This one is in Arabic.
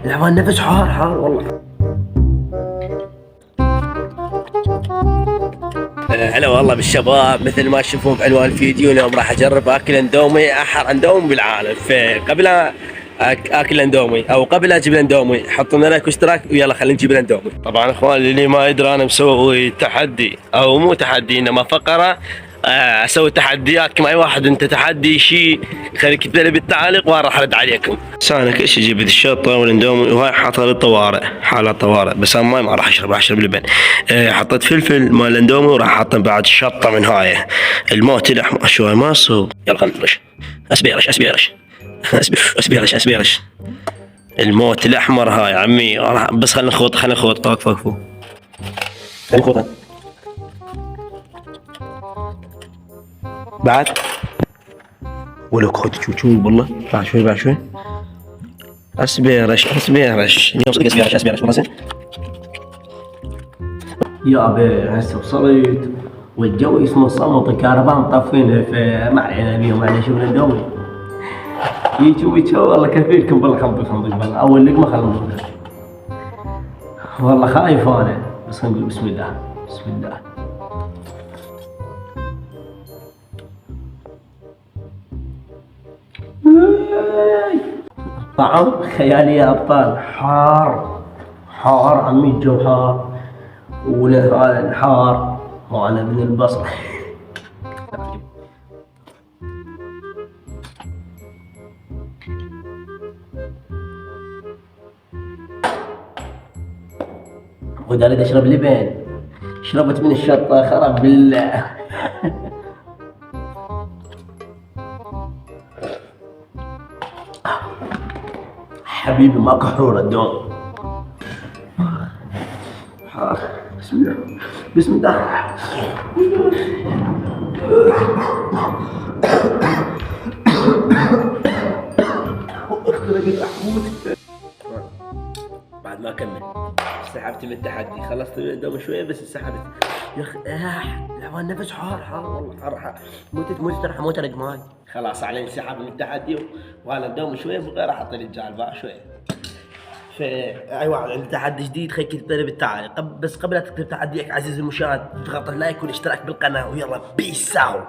العوان نفس حار والله. هلا والله بالشباب، مثل ما تشوفون بعنوان الفيديو اليوم راح اجرب اكل اندومي، احر اندومي بالعالم. فقبل اكل اندومي او قبل اجيب الاندومي حطوا لايك واشتراك ويلا خلينا نجيب الاندومي. طبعا اخوان اللي ما يدري انا مسوي تحدي او مو تحدي انما فقره، اسوي تحديات كما اي واحد. انت تحدي شيء خليك تكتب لي بالتعليق وانا راح ارد عليكم. سانك ايش اجيب الشطه والاندومي وهاي حاطها للطوارئ، حالات طوارئ. بس انا ماي ما راح اشرب، راح اشرب لبن. حطيت فلفل مال الاندومي وراح احط بعد شطه من هاي الموت الاحمر شوي ما صوب. يلا خلينا نرش. اسبيرش الموت الاحمر هاي عمي. بس خلينا نخوض فوق خلينا نخوض بعد ولو خد شو والله. بعد شوي اسبيرش اليوم صدق اسبيرش مرسل. يا ابي هسه وصلت والجو اسمه صمت، الكهرباء مطفينه فما علينا بيهم. على شغل الاندومي يجوا والله كفيلكم بالله. خنضق بالله اول لقمه خلنا والله خايف انا. بس نقول بسم الله. طعم خيالي يا ابطال. حار عمي، الجو حار ولا حار وانا من البصر. خذ اريد اشرب لبن. شربت من الشطه خرب بالله. حبيبي ماكو حرور الدوم. بسم الله. بعد ما اكمل سحبت من التحدي، خلصت من الدوم شويه بس سحبت. يا اخي العوان نفس حار والله. حار موت راح اموت انا معاي. خلاص علي انسحب من التحدي وانا الدوم شويه بغير احط لي الجعل شويه. اي واحد عنده تحدي جديد خليك تكتب لي بالتعليق. بس قبل لا تكتب تحديك عزيزي المشاهد اضغط اللايك والاشتراك بالقناه ويلا بيس اوت.